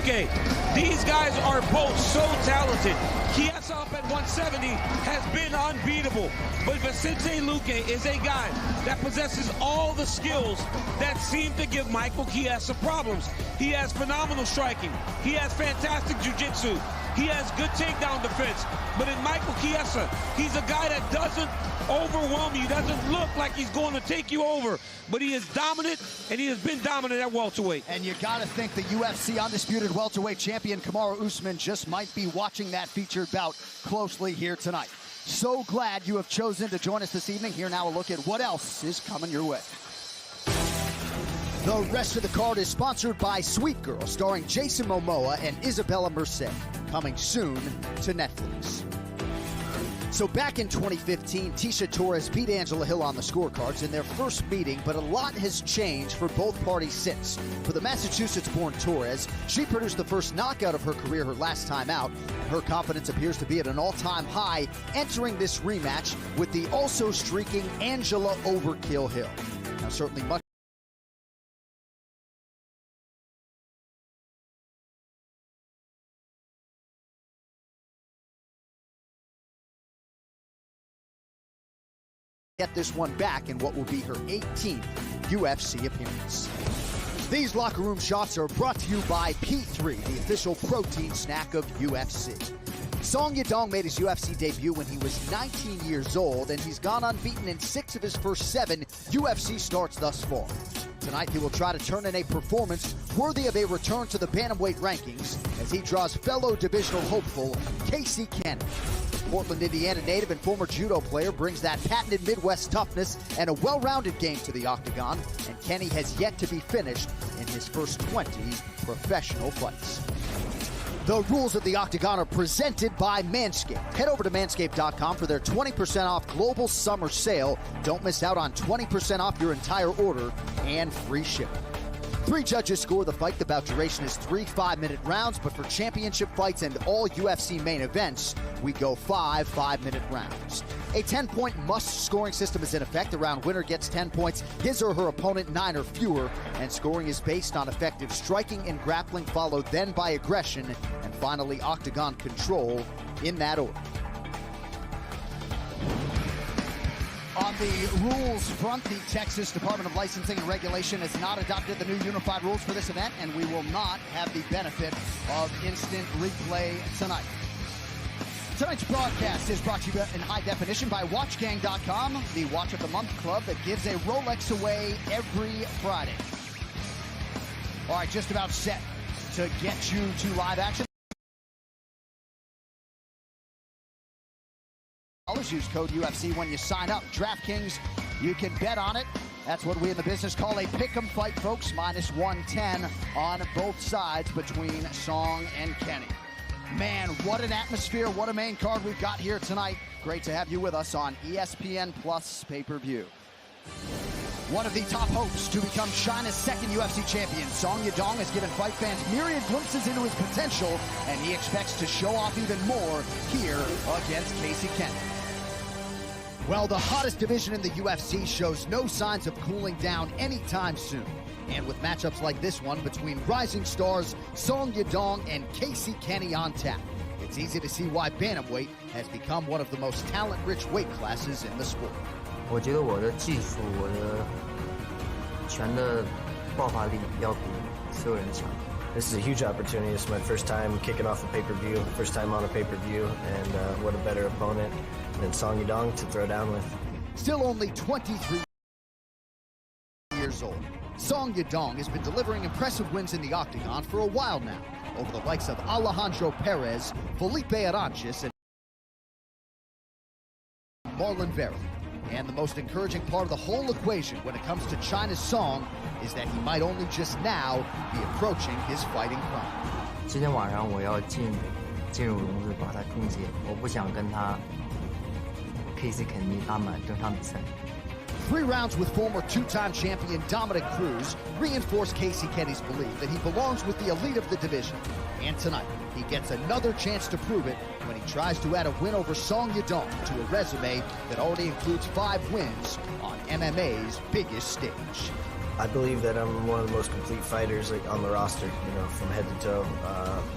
Luque. These guys are both so talented. Chiesa up at 170 has been unbeatable, but Vicente Luque is a guy that possesses all the skills that seem to give Michael Chiesa problems. He has phenomenal striking. He has fantastic jiu-jitsu. He has good takedown defense. But in Michael Chiesa, he's a guy that doesn't overwhelm you. He doesn't look like he's going to take you over. But he is dominant, and he has been dominant at welterweight. And you got to think the UFC undisputed welterweight champion Kamaru Usman just might be watching that featured bout closely here tonight. So glad you have chosen to join us this evening. Here now a look at what else is coming your way. The rest of the card is sponsored by Sweet Girl, starring Jason Momoa and Isabella Merced, coming soon to Netflix. So back in 2015, Tecia Torres beat Angela Hill on the scorecards in their first meeting, but a lot has changed for both parties since. For the Massachusetts-born Torres, she produced the first knockout of her career her last time out, and her confidence appears to be at an all-time high entering this rematch with the also streaking Angela Overkill Hill. Now certainly much get this one back in what will be her 18th UFC appearance. These locker room shots are brought to you by P3, the official protein snack of UFC. Song Yadong made his UFC debut when he was 19 years old, and he's gone unbeaten in 6 of his first 7 UFC starts thus far. Tonight, he will try to turn in a performance worthy of a return to the bantamweight rankings as he draws fellow divisional hopeful Casey Kenny. Portland, Indiana native and former judo player brings that patented Midwest toughness and a well-rounded game to the octagon, and Kenny has yet to be finished in his first 20 professional fights. The rules of the octagon are presented by Manscaped. Head over to manscaped.com for their 20% off global summer sale. Don't miss out on 20% off your entire order and free shipping. 3 judges score the fight. The bout duration is 3 5-minute rounds, but for championship fights and all UFC main events, we go 5 5-minute rounds. A 10-point must-scoring system is in effect. The round winner gets 10 points, his or her opponent 9 or fewer, and scoring is based on effective striking and grappling, followed then by aggression, and finally octagon control in that order. On the rules front, the Texas Department of Licensing and Regulation has not adopted the new unified rules for this event, and we will not have the benefit of instant replay tonight. Tonight's broadcast is brought to you in high definition by WatchGang.com, the Watch of the Month club that gives a Rolex away every Friday. All right, just about set to get you to live action. Use code UFC when you sign up. DraftKings, you can bet on it. That's what we in the business call a pick'em fight, folks. -110 on both sides between Song and Kenny. Man, what an atmosphere, what a main card we've got here tonight. Great to have you with us on ESPN Plus pay-per-view. One of the top hopes to become China's second UFC champion, Song Yadong has given fight fans myriad glimpses into his potential, and he expects to show off even more here against Casey Kenny. Well, the hottest division in the UFC shows no signs of cooling down anytime soon. And with matchups like this one between rising stars Song Yadong and Casey Kenny on tap, it's easy to see why bantamweight has become one of the most talent-rich weight classes in the sport. 我觉得我的技术，我的拳的爆发力要比所有人强。 This is a huge opportunity. This is my first time kicking off a pay-per-view, first time on a pay-per-view, and what a better opponent than Song Yadong to throw down with. Still only 23 years old, Song Yadong has been delivering impressive wins in the octagon for a while now, over the likes of Alejandro Perez, Felipe Aranches, and Marlon Vera. And the most encouraging part of the whole equation when it comes to China's Song is that he might only just now be approaching his fighting prime. 今天晚上我要进入笼子把他终结，我不想跟他 Casey Kenny 打满整场比赛。 3 rounds with former 2-time champion Dominic Cruz reinforced Casey Kenny's belief that he belongs with the elite of the division. And tonight, he gets another chance to prove it when he tries to add a win over Song Yadong to a resume that already includes 5 wins on MMA's biggest stage. I believe that I'm one of the most complete fighters on the roster, you know, from head to toe.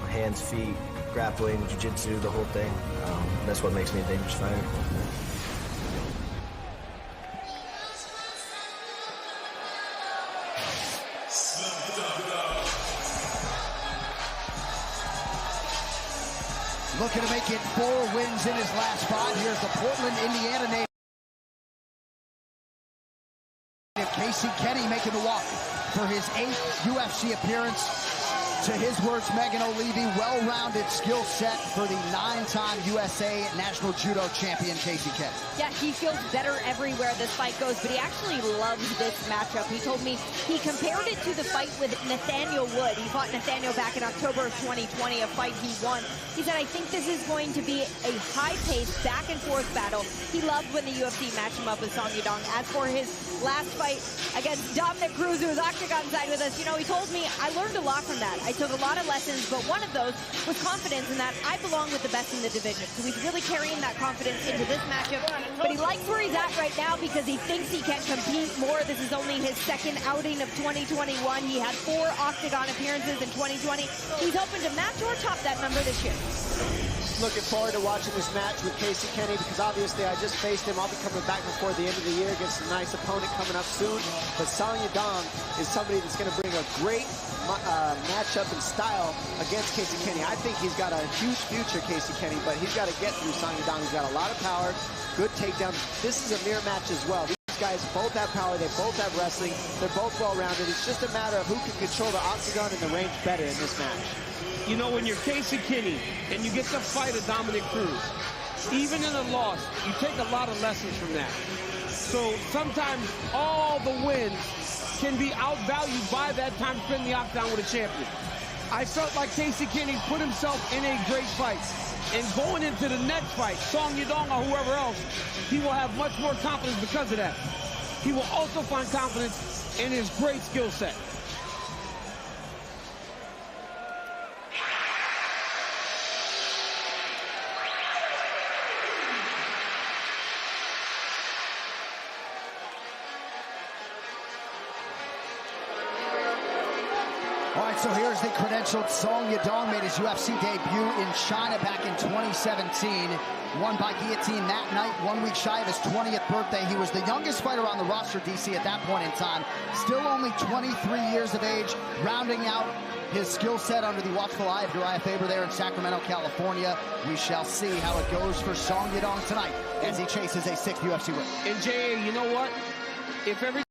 Hands, feet, grappling, jiu-jitsu, the whole thing. That's what makes me a dangerous fighter. Looking to make it 4 wins in his last 5. Here's the Portland, Indiana native Casey Kenny making the walk for his 8th UFC appearance. To his words, Megan O'Leary, well-rounded skill set for the 9-time USA National Judo Champion, Casey Kenny. Yeah, he feels better everywhere this fight goes, but he actually loves this matchup. He told me he compared it to the fight with Nathaniel Wood. He fought Nathaniel back in October of 2020, a fight he won. He said, I think this is going to be a high-paced, back-and-forth battle. He loved when the UFC matched him up with Song Yadong. As for his last fight against Dominic Cruz, who was octagon side with us, you know, he told me, I learned a lot from that. I took a lot of lessons, but one of those was confidence in that I belong with the best in the division. So he's really carrying that confidence into this matchup. But he likes where he's at right now because he thinks he can compete more. This is only his 2nd outing of 2021. He had 4 octagon appearances in 2020. He's hoping to match or top that number this year. Looking forward to watching this match with Casey Kenny because obviously I just faced him. I'll be coming back before the end of the year against a nice opponent coming up soon. But Song Yadong is somebody that's going to bring a great matchup and style against Casey Kenny. I think he's got a huge future, Casey Kenny, but he's got to get through Song Yadong. He's got a lot of power, good takedowns. This is a mirror match as well. These guys both have power, they both have wrestling, they're both well-rounded. It's just a matter of who can control the octagon and the range better in this match. You know, when you're Casey Kenny and you get to fight a Dominic Cruz, even in a loss, you take a lot of lessons from that. So sometimes all the wins can be outvalued by that time spent in the octagon with a champion. I felt like Casey Kenny put himself in a great fight. And going into the next fight, Song Yadong or whoever else, he will have much more confidence because of that. He will also find confidence in his great skill set. All right, so here's the credentialed Song Yadong. Made his UFC debut in China back in 2017. Won by guillotine that night, 1 week shy of his 20th birthday. He was the youngest fighter on the roster, DC, at that point in time. Still only 23 years of age, rounding out his skill set under the watchful eye of Uriah Faber there in Sacramento, California. We shall see how it goes for Song Yadong tonight as he chases a 6th UFC win. And J.A., you know what? If every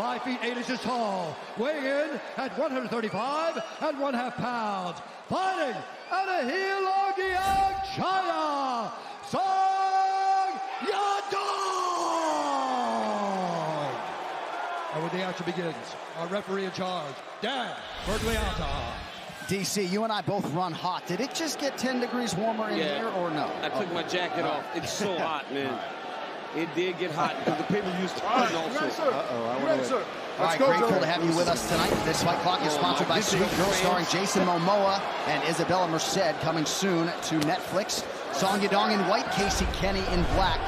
5 feet 8 inches tall, weighing in at 135 1/2 pounds, fighting out of Heilongjiang, China, Song Yadong. And when the action begins, our referee in charge, Dan Bergliata. DC, you and I both run hot. Did it just get 10 degrees warmer in here or no? I took my jacket off. It's so hot, man. It did get hot because the pay-per-view's turning also. All right, grateful to have you with us tonight. This Fight Clock is sponsored by Sweet Girl, starring Jason Momoa and Isabella Merced, coming soon to Netflix. Song Yadong in white, Casey Kenny in black.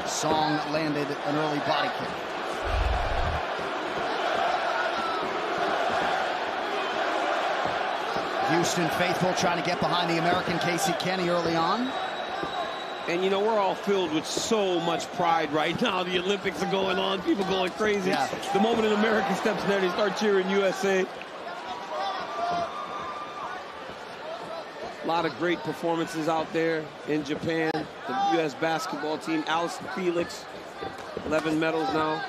Song landed an early body kick. Houston faithful trying to get behind the American Casey Kenny early on. And, you know, we're all filled with so much pride right now. The Olympics are going on. People going crazy. Yeah. The moment an American steps in there, they start cheering USA. A lot of great performances out there in Japan. The U.S. basketball team, Allison Felix, 11 medals now,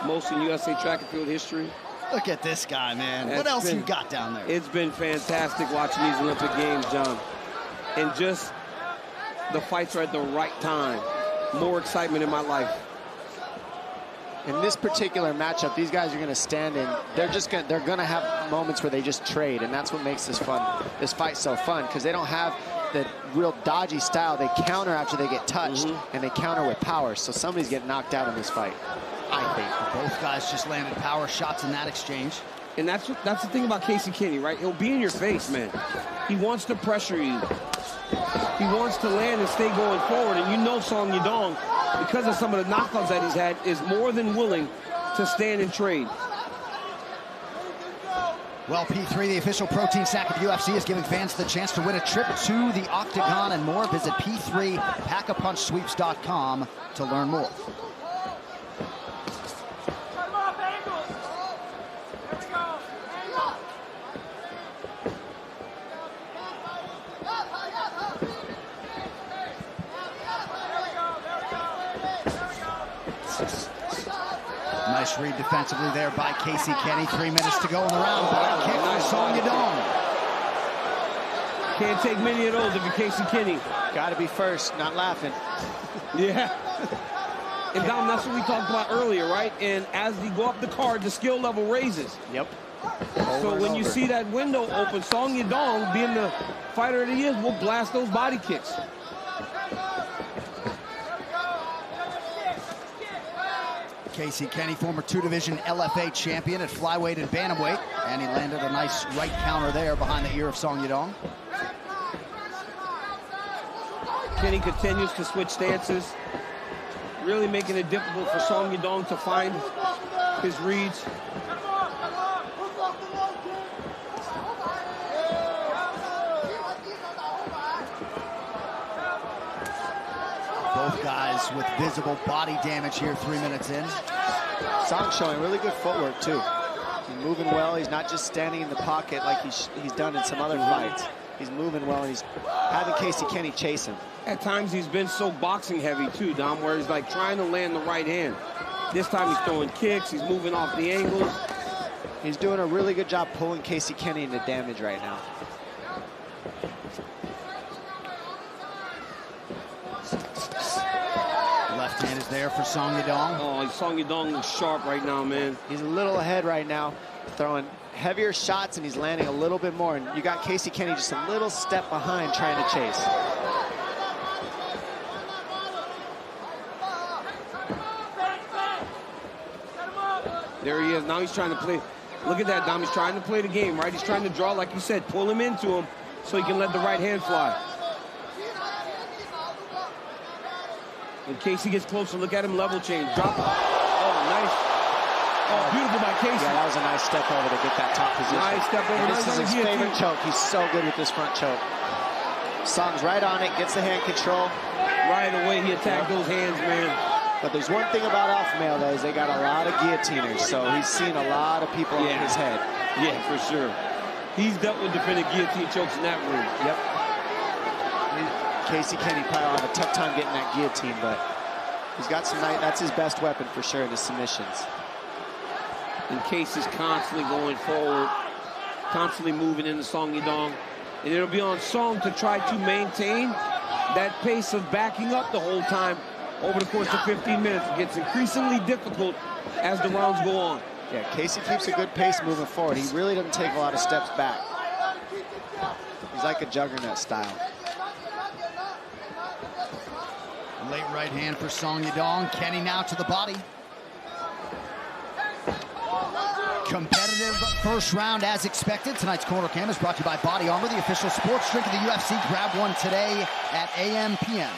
most in USA track and field history. Look at this guy, man. What else you got down there? It's been fantastic watching these Olympic Games, John. And just the fights are at the right time. More excitement in my life. In this particular matchup, these guys are going to stand in. They're going to have moments where they just trade, and that's what makes this fight so fun, because they don't have the real dodgy style. They counter after they get touched, and they counter with power. So somebody's getting knocked out in this fight, I think. Both guys just landed power shots in that exchange. And that's the thing about Casey Kenny, right? He'll be in your face, man. He wants to pressure you. He wants to land and stay going forward. And you know Song Yadong, because of some of the knockouts that he's had, is more than willing to stand and trade. Well, P3, the official protein snack of UFC, is giving fans the chance to win a trip to the Octagon and more. Visit P3PackAPunchSweeps.com to learn more. Nice read defensively there by Casey Kenny. 3 minutes to go in the round. Body kick for Song Yadong. Can't take many of those if you're Casey Kenny. Got to be first, not laughing. Yeah. And Dom, that's what we talked about earlier, right? And as you go up the card, the skill level raises. Yep. So when you see that window open, Song Yadong, being the fighter that he is, will blast those body kicks. Casey Kenny, former 2-division LFA champion at flyweight and bantamweight, and he landed a nice right counter there behind the ear of Song Yadong. Kenny continues to switch stances, really making it difficult for Song Yadong to find his reads. Both guys with visible body damage here 3 minutes in. Song showing really good footwork, too. He's moving well. He's not just standing in the pocket like he's done in some other fights. He's moving well, and he's having Casey Kenny chase him. At times, he's been so boxing heavy, too, Dom, where he's like trying to land the right hand. This time, he's throwing kicks. He's moving off the angles. He's doing a really good job pulling Casey Kenny into damage right now. Left hand is there for Song Yadong. Oh, Song Yadong looks sharp right now, man. He's a little ahead right now, throwing heavier shots, and he's landing a little bit more. And you got Casey Kenny just a little step behind trying to chase. There he is. Now he's trying to play. Look at that, Dom. He's trying to play the game, right? He's trying to draw, like you said, pull him into him so he can let the right hand fly. In case he gets closer, look at him level change. Drop. Oh, nice. Oh, beautiful by Casey. Yeah, that was a nice step over to get that top position. Nice step over. And this is his favorite choke. He's so good with this front choke. Song's right on it, gets the hand control. Right away, he attacked those hands, man. But there's one thing about Alpha Male, though, is they got a lot of guillotiners, so he's seen a lot of people on his head. Yeah, for sure. He's dealt with defending guillotine chokes in that room. Yep. Casey Kenny probably will have a tough time getting that guillotine, but he's got some nice, that's his best weapon for sure in his submissions. And Casey's constantly going forward, constantly moving into Song Yadong. And it'll be on Song to try to maintain that pace of backing up the whole time over the course of 15 minutes. It gets increasingly difficult as the rounds go on. Yeah, Casey keeps a good pace moving forward. He really doesn't take a lot of steps back. He's like a juggernaut style. Late right hand for Song Yadong. Kenny now to the body. Competitive first round as expected. Tonight's Corner Cam is brought to you by Body Armor, the official sports drink of the UFC. Grab one today at AM PM.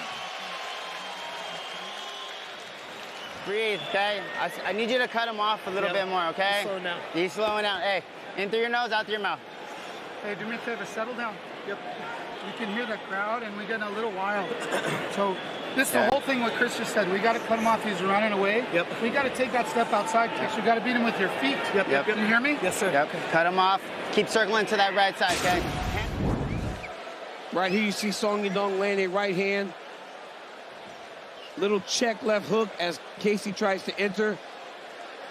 Breathe, okay? I need you to cut him off a little bit more, okay? Slow down. He's slowing down. Hey, in through your nose, out through your mouth. Hey, do me a favor, settle down. Yep. You can hear the crowd, and we're getting a little wild. So this is the whole thing what Chris just said. We got to cut him off. He's running away. Yep. We got to take that step outside kicks. You got to beat him with your feet. Yep. Can you hear me? Yes, sir. Yep. Cut him off. Keep circling to that right side, okay? Right here you see Song Yadong land a right hand. Little check left hook as Casey tries to enter.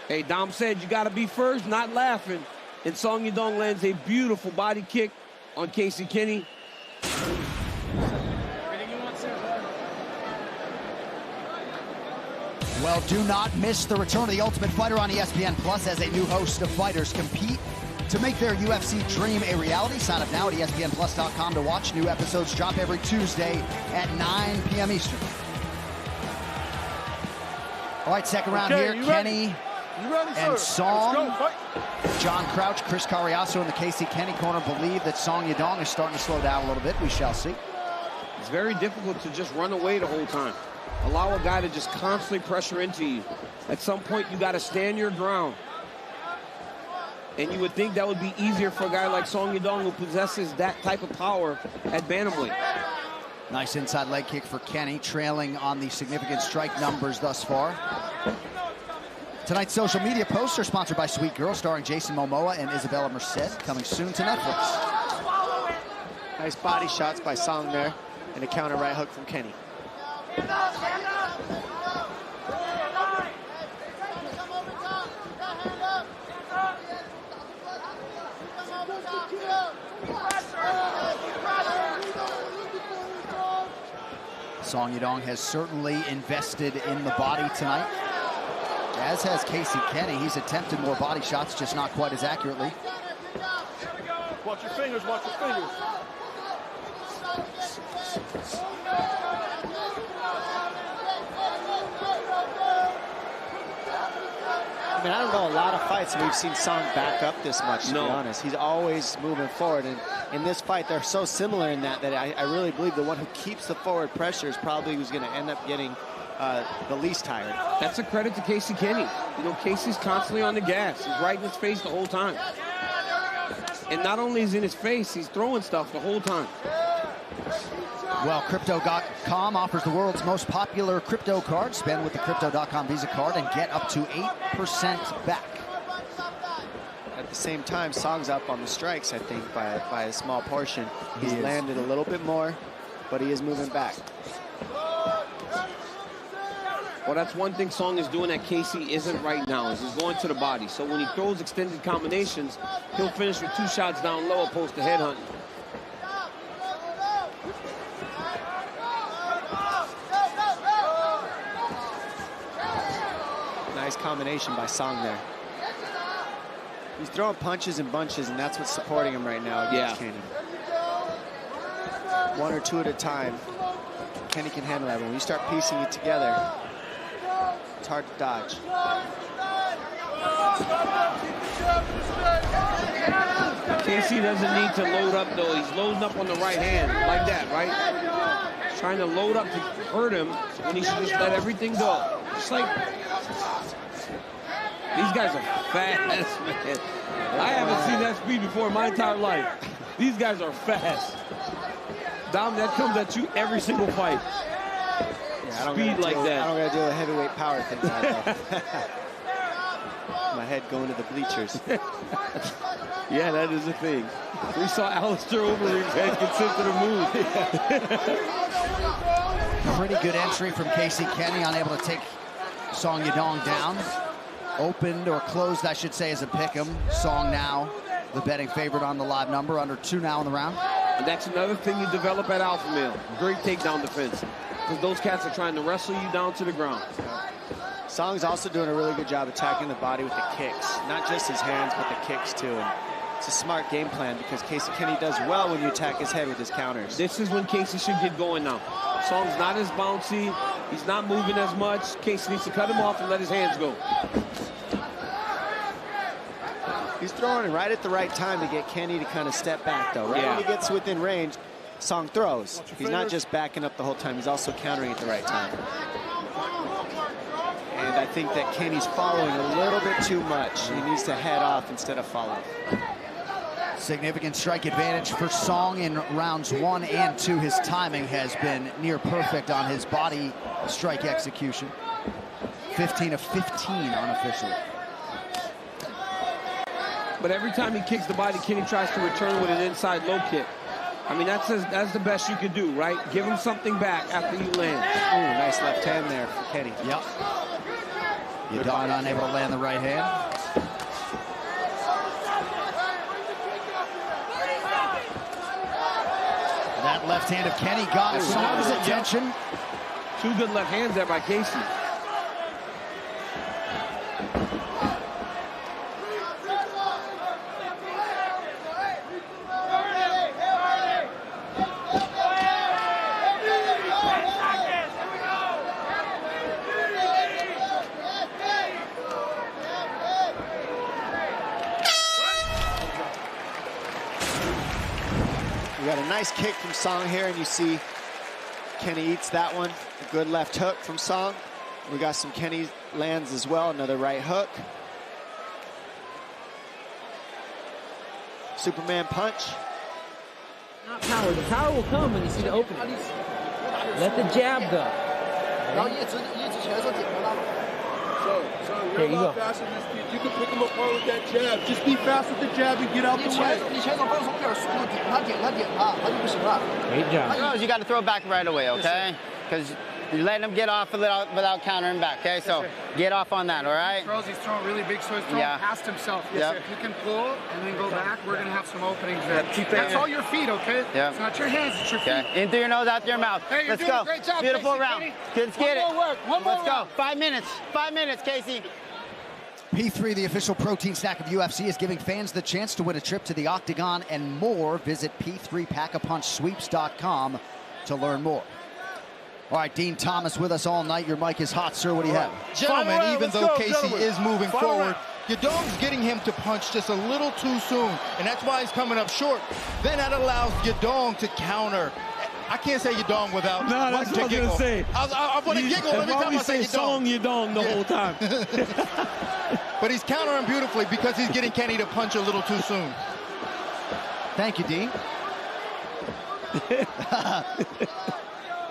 Hey, Dom said you got to be first, not laughing. And Song Yadong lands a beautiful body kick on Casey Kenny. Well, do not miss the return of The Ultimate Fighter on ESPN Plus as a new host of fighters compete to make their UFC dream a reality. Sign up now at ESPNplus.com to watch. New episodes drop every Tuesday at 9 p.m. Eastern. All right, second round here. Kenny and Song. John Crouch, Chris Carriasso in the Casey Kenny corner believe that Song Yadong is starting to slow down a little bit. We shall see. It's very difficult to just run away the whole time. Allow a guy to just constantly pressure into you. At some point, you got to stand your ground. And you would think that would be easier for a guy like Song Yadong who possesses that type of power at bantamweight. Nice inside leg kick for Kenny, trailing on the significant strike numbers thus far. Tonight's social media posts are sponsored by Sweet Girl, starring Jason Momoa and Isabella Merced, coming soon to Netflix. Nice body shots by Song there, and a counter right hook from Kenny. Song Yadong has certainly invested in the body tonight, as has Casey Kenny. He's attempted more body shots, just not quite as accurately. Watch your fingers, watch your fingers. I mean, I don't know a lot of fights and we've seen Song back up this much, to be honest. He's always moving forward, and in this fight, they're so similar in that I really believe the one who keeps the forward pressure is probably who's going to end up getting the least tired. That's a credit to Casey Kenny. You know, Casey's constantly on the gas. He's right in his face the whole time. And not only is he in his face, he's throwing stuff the whole time. Well, Crypto.com offers the world's most popular crypto card. Spend with the Crypto.com Visa card and get up to 8% back. At the same time, Song's up on the strikes, I think, by a small portion. He's landed a little bit more, but he is moving back. Well, that's one thing Song is doing that Casey isn't right now, is he's going to the body. So when he throws extended combinations, he'll finish with 2 shots down low opposed to headhunting. Nice combination by Song there. He's throwing punches and bunches, and that's what's supporting him right now against Kenny. 1 or 2 at a time. Kenny can handle that, but when you start piecing it together, it's hard to dodge. Casey doesn't need to load up, though. He's loading up on the right hand, like that, right? He's trying to load up to hurt him when he should just let everything go. Just like... These guys are fast, man. I haven't seen that speed before in my entire life. These guys are fast. Dom, that comes at you every single fight. Yeah, speed like that. I don't gotta deal with heavyweight power things like that. My head going to the bleachers. Yeah, that is a thing. We saw Alistair Overeem's head consistent to move. Pretty good entry from Casey Kenny, unable to take Song Yadong down. Opened or closed, I should say, as a pick'em. Song now, the betting favorite on the live number, under 2 now in the round. And that's another thing you develop at alpha male. Great takedown defense. Because those cats are trying to wrestle you down to the ground. Song's also doing a really good job attacking the body with the kicks. Not just his hands, but the kicks too. And it's a smart game plan because Casey Kenny does well when you attack his head with his counters. This is when Casey should get going now. Song's not as bouncy. He's not moving as much. Casey needs to cut him off and let his hands go. He's throwing it right at the right time to get Kenny to kind of step back, though. Right when he gets within range, Song throws. He's not just backing up the whole time. He's also countering at the right time. And I think that Kenny's following a little bit too much. He needs to head off instead of follow. Significant strike advantage for Song in rounds 1 and 2. His timing has been near perfect on his body strike execution. 15 of 15 unofficially. But every time he kicks the body, Kenny tries to return with an inside low kick. I mean, that's the best you can do, right? Give him something back after you land. Oh, nice left hand there for Kenny. Yep. Yadong unable to land the right hand. That left hand of Kenny got Song's attention. 2 good left hands there by Casey. We got a nice kick from Song here, and you see Kenny eats that one. A good left hook from Song. We got some Kenny lands as well, another right hook. Superman punch. Not power. The power will come when you see the opening. Let the jab go. Here you go. You can pick him apart with that jab. Just be fast with the jab and get out the way. Great job. You got to throw back right away, okay? Because you're letting him get off without countering back, okay? So get off on that, all right? He's throwing really big, so he's throwing past himself. If he can pull and then go back, we're going to have some openings there. That's all your feet, okay? It's not your hands, it's your feet. In through your nose, out through your mouth. Hey, Let's go. Great job, Beautiful Casey, round. Kenny. Let's get it. One more work. One more Let's go. round. 5 minutes. 5 minutes, Casey. P3, the official protein snack of UFC, is giving fans the chance to win a trip to the Octagon and more. Visit P3PackAPunchSweeps.com to learn more. All right, Dean Thomas with us all night. Your mic is hot, sir. What do you have? Gentlemen, even though Casey is moving forward, Yadong's getting him to punch just a little too soon, and that's why he's coming up short. Then that allows Yadong to counter. I can't say Yadong without that's what I was going to say. I want to giggle every time I say Song Yadong the whole time. But he's countering beautifully because he's getting Kenny to punch a little too soon. Thank you, Dean.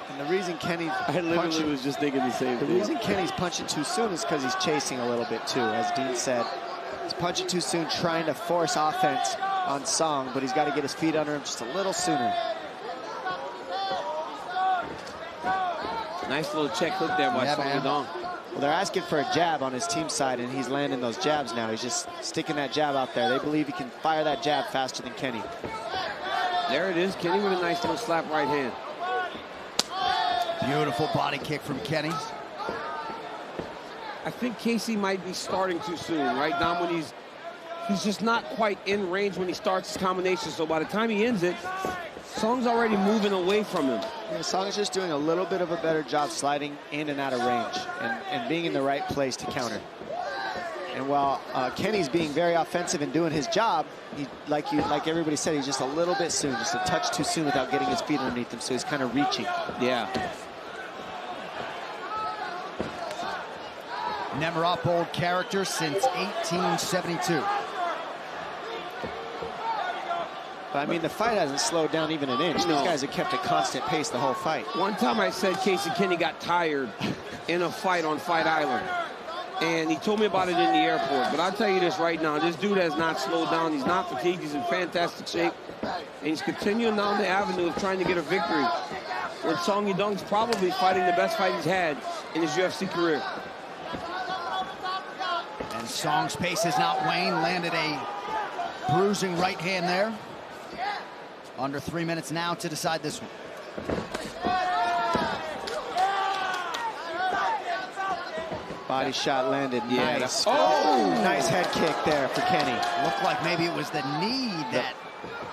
And the reason Kenny was just thinking the same thing. The reason Kenny's punching too soon is because he's chasing a little bit too, as Dean said. He's punching too soon, trying to force offense on Song, but he's got to get his feet under him just a little sooner. Nice little check hook there by Song Yadong. Well, they're asking for a jab on his team side, and he's landing those jabs now. He's just sticking that jab out there. They believe he can fire that jab faster than Kenny. There it is. Kenny with a nice little slap right hand. Beautiful body kick from Kenny. I think Casey might be starting too soon, right, Dom? When he's just not quite in range when he starts his combination. So by the time he ends it, Song's already moving away from him. Yeah, Song's just doing a little bit of a better job sliding in and out of range and being in the right place to counter. And while Kenny's being very offensive and doing his job, he, like everybody said, he's just a little bit soon, just a touch too soon without getting his feet underneath him, so he's kind of reaching. Yeah. Nemiroff bold character since 1872. But I mean, the fight hasn't slowed down even an inch. No. These guys have kept a constant pace the whole fight. One time I said Casey Kenny got tired in a fight on Fight Island. And he told me about it in the airport. But I'll tell you this right now, this dude has not slowed down. He's not fatigued. He's in fantastic shape. And he's continuing down the avenue of trying to get a victory. Where Song Yadong's probably fighting the best fight he's had in his UFC career. And Song's pace has not waned. Landed a bruising right hand there. Under 3 minutes now to decide this one. Body shot landed. Yeah, nice. Oh! Nice head kick there for Kenny. Looked like maybe it was the knee that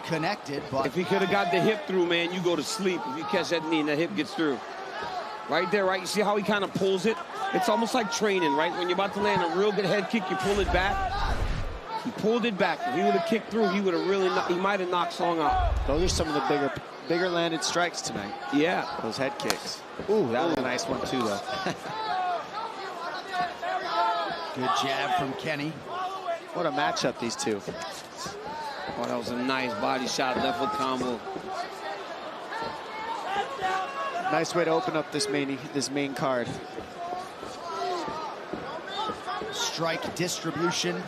connected, but if he could have got the hip through, man, you go to sleep. If you catch that knee and the hip gets through. Right there, right? You see how he kind of pulls it? It's almost like training, right? When you're about to land a real good head kick, you pull it back. He pulled it back. If he would have kicked through, he would have really, he might have knocked Song out. Those are some of the bigger landed strikes tonight. Yeah. Those head kicks. Ooh, that was a nice one too, though. Good jab from Kenny. What a matchup, these two. Oh, that was a nice body shot, left hook combo. Nice way to open up this main card. Strike distribution.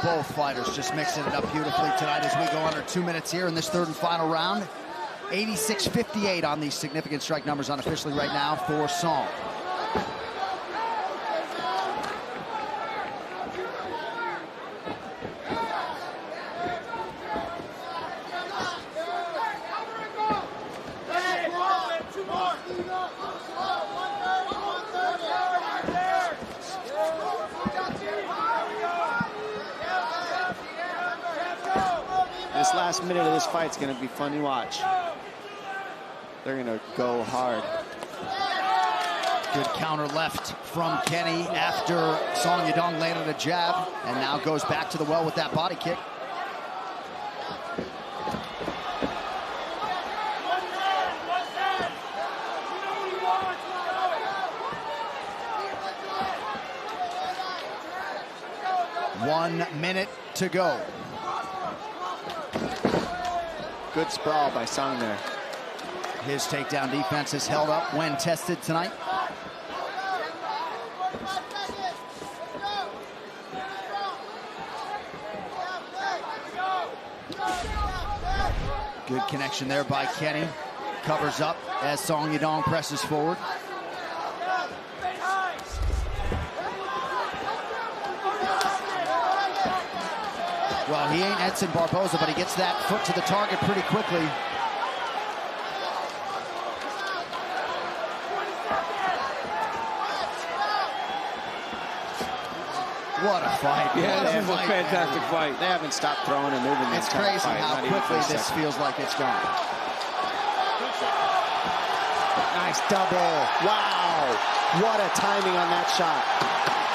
Both fighters just mixing it up beautifully tonight as we go under 2 minutes here in this third and final round. 86-58 on these significant strike numbers unofficially right now for Song. This last minute of this fight's going to be fun to watch. They're going to go hard. Good counter left from Kenny after Song Yadong landed a jab and now goes back to the well with that body kick. One minute to go. Good sprawl by Song there. His takedown defense has held up when tested tonight. Good connection there by Kenny. Covers up as Song Yadong presses forward. Well, he ain't Edson Barboza, but he gets that foot to the target pretty quickly. What a fight. Yeah, this is a fantastic fight. They haven't stopped throwing and moving. It's crazy how quickly this feels like it's gone. Nice double. Wow. What a timing on that shot.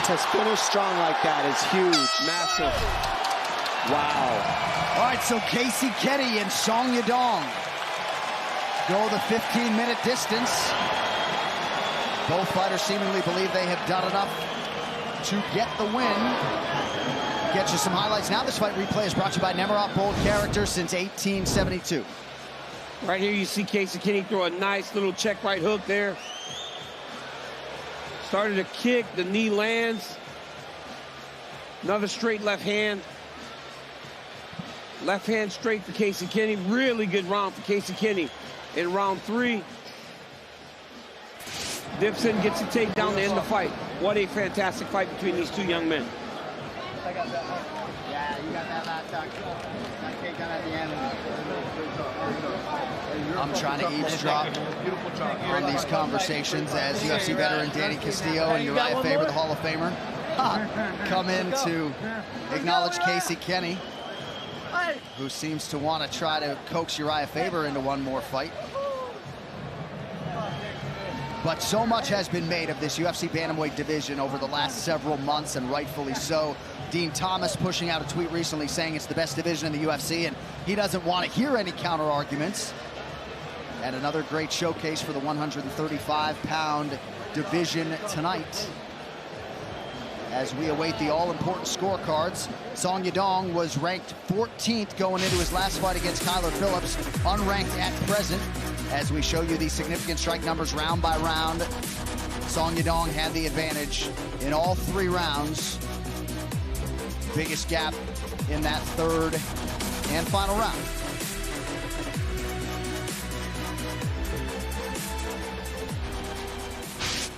To finish strong like that is huge. Massive. Wow. All right, so Casey Kenny and Song Yadong go the 15-minute distance. Both fighters seemingly believe they have done enough to get the win. Get you some highlights now. This fight replay is brought to you by Nemiroff Bold Character since 1872. Right here you see Casey Kenny throw a nice little check right hook there. Started a kick, the knee lands. Another straight left hand. Left hand straight for Casey Kenny. Really good round for Casey Kenny in round 3. Dips in, gets a takedown to end the fight. What a fantastic fight between these two young men. Yeah, you got that last takedown at the end. I'm trying to eavesdrop on these conversations as UFC veteran Danny Castillo and Uriah Faber, the Hall of Famer, come in to acknowledge Casey Kenny, who seems to want to try to coax Uriah Faber into one more fight. But so much has been made of this UFC bantamweight division over the last several months, and rightfully so. Dean Thomas pushing out a tweet recently saying it's the best division in the UFC, and he doesn't want to hear any counter arguments. And another great showcase for the 135-pound division tonight. As we await the all-important scorecards, Song Yadong was ranked 14th going into his last fight against Kyler Phillips, unranked at present. As we show you the significant strike numbers round by round, Song Yadong had the advantage in all 3 rounds. Biggest gap in that third and final round.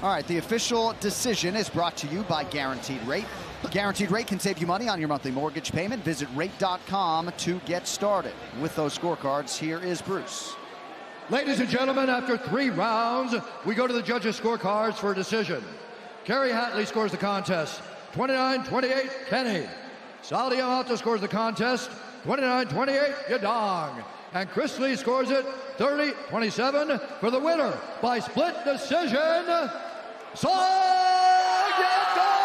All right, the official decision is brought to you by Guaranteed Rate. Guaranteed Rate can save you money on your monthly mortgage payment. Visit rate.com to get started. With those scorecards, here is Bruce. Ladies and gentlemen, after 3 rounds, we go to the judges' scorecards for a decision. Kerry Hatley scores the contest, 29-28, Kenny. Sally Yamata scores the contest, 29-28, Yadong. And Chris Lee scores it, 30-27, for the winner by split decision, Song Yadong!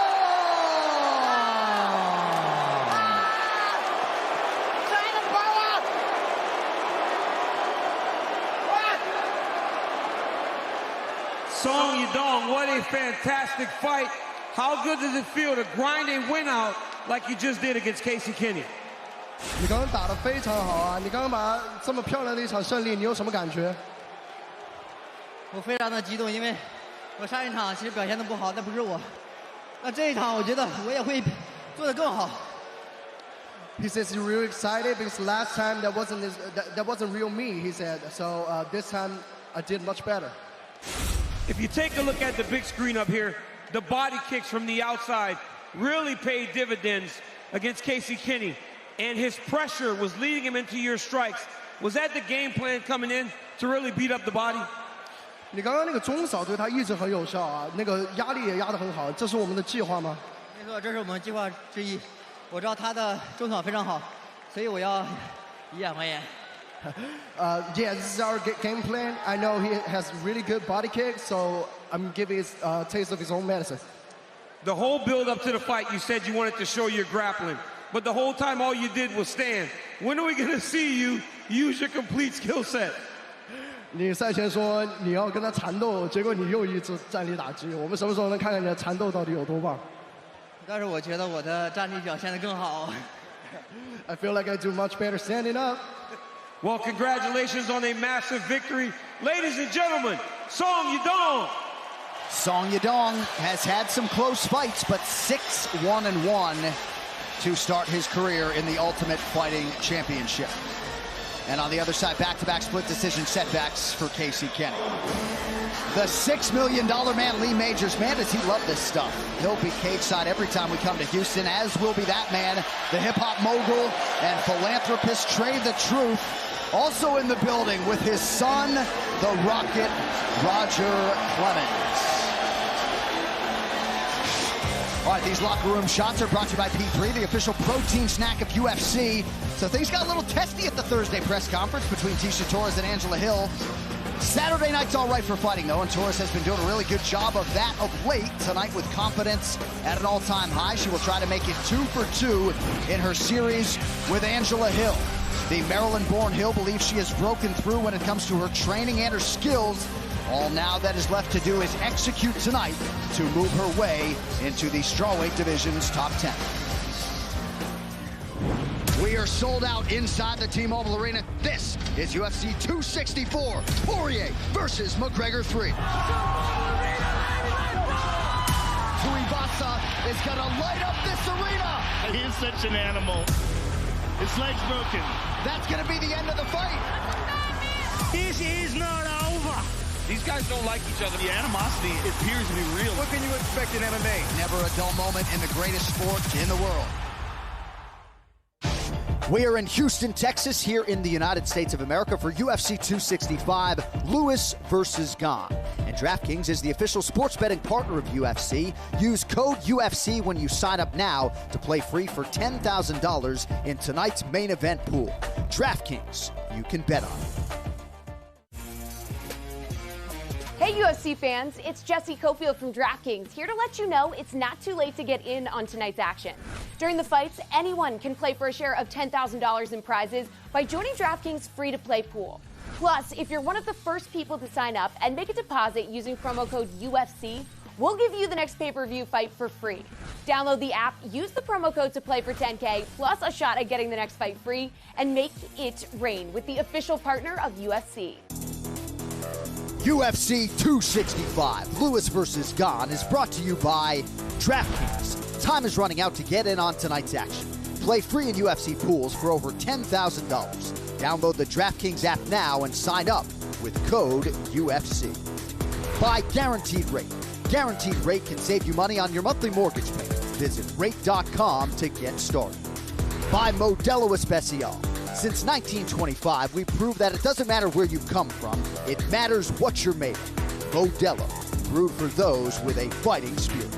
Song Yadong, what a fantastic fight. How good does it feel to grind a win out like you just did against Casey Kenny? 你刚刚打得非常好啊！你刚刚把这么漂亮的一场胜利，你有什么感觉？我非常的激动，因为我上一场其实表现的不好，但不是我。那这一场我觉得我也会做得更好。He says he's really excited because last time that wasn't real me. He said so. This time I did much better. If you take a look at the big screen up here, the body kicks from the outside really paid dividends against Casey Kenny, and his pressure was leading him into your strikes. Was that the game plan coming in to really beat up the body? 你刚刚那个中扫对他一直很有效啊，那个压力也压得很好，这是我们的计划吗？没错，这是我们计划之一。我知道他的中扫非常好，所以我要以眼还眼。Yeah, this is our game plan. I know he has really good body kicks, so I'm giving his taste of his own medicine. The whole build up to the fight, you said you wanted to show your grappling, but the whole time all you did was stand. When are we going to see you use your complete skill set? 你赛前说你要跟他缠斗，结果你又一直站立打击。我们什么时候能看看你的缠斗到底有多棒？但是我觉得我的站立表现得更好。I feel like I do much better standing up. Well, congratulations on a massive victory. Ladies and gentlemen, Song Yadong. Song Yadong has had some close fights, but 6-1-1 to start his career in the Ultimate Fighting Championship. And on the other side, back-to-back split decision setbacks for Casey Kenny. The $6 million man, Lee Majors, man, does he love this stuff. He'll be cage side every time we come to Houston, as will be that man, the hip-hop mogul and philanthropist Trey the Truth, also in the building with his son, the Rocket, Roger Clemens. All right, these locker room shots are brought to you by P3, the official protein snack of UFC. So things got a little testy at the Thursday press conference between Tecia Torres and Angela Hill. Saturday night's all right for fighting, though, and Torres has been doing a really good job of that of late. Tonight with confidence at an all-time high, she will try to make it 2 for 2 in her series with Angela Hill. The Maryland-born Hill believes she has broken through when it comes to her training and her skills. All now that is left to do is execute tonight to move her way into the strawweight division's top 10. We are sold out inside the T-Mobile Arena. This is UFC 264, Poirier versus McGregor 3. Tuivasa is gonna light up this arena. He is such an animal. His leg's broken. That's gonna be the end of the fight. This is not over. These guys don't like each other. The animosity appears to be real. What can you expect in MMA? Never a dull moment in the greatest sport in the world. We are in Houston, Texas, here in the United States of America for UFC 265, Lewis versus Gane. And DraftKings is the official sports betting partner of UFC. Use code UFC when you sign up now to play free for $10,000 in tonight's main event pool. DraftKings, you can bet on it. Hey UFC fans, it's Jesse Cofield from DraftKings, here to let you know it's not too late to get in on tonight's action. During the fights, anyone can play for a share of $10,000 in prizes by joining DraftKings' free-to-play pool. Plus, if you're one of the first people to sign up and make a deposit using promo code UFC, we'll give you the next pay-per-view fight for free. Download the app, use the promo code to play for $10K, plus a shot at getting the next fight free, and make it rain with the official partner of UFC. UFC 265, Lewis versus Gane, is brought to you by DraftKings. Time is running out to get in on tonight's action. Play free in UFC pools for over $10,000. Download the DraftKings app now and sign up with code UFC. By Guaranteed Rate. guaranteed rate can save you money on your monthly mortgage payment. Visit rate.com to get started. By Modelo Especial. Since 1925, we've proved that it doesn't matter where you've come from, it matters what you're made of. Modelo, brewed for those with a fighting spirit.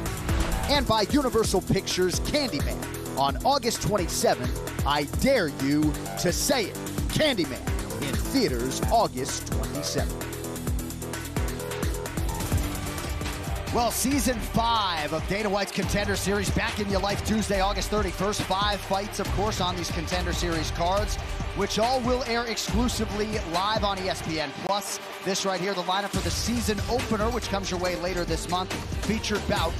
And by Universal Pictures' Candyman. On August 27th, I dare you to say it. Candyman in theaters August 27th. Well, Season 5 of Dana White's Contender Series back in your life Tuesday, August 31st. 5 fights, of course, on these Contender Series cards, which all will air exclusively live on ESPN+. This right here, the lineup for the season opener, which comes your way later this month. Featured bout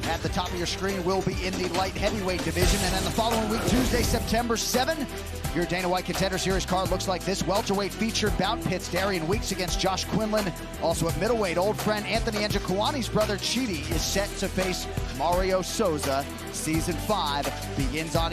at the top of your screen will be in the light heavyweight division. And then the following week, Tuesday, September 7, your Dana White Contender Series card looks like this. Welterweight featured bout pits Darian Weeks against Josh Quinlan. Also at middleweight, old friend Anthony Njokuani's brother Chidi is set to face Mario Souza. Season 5 begins on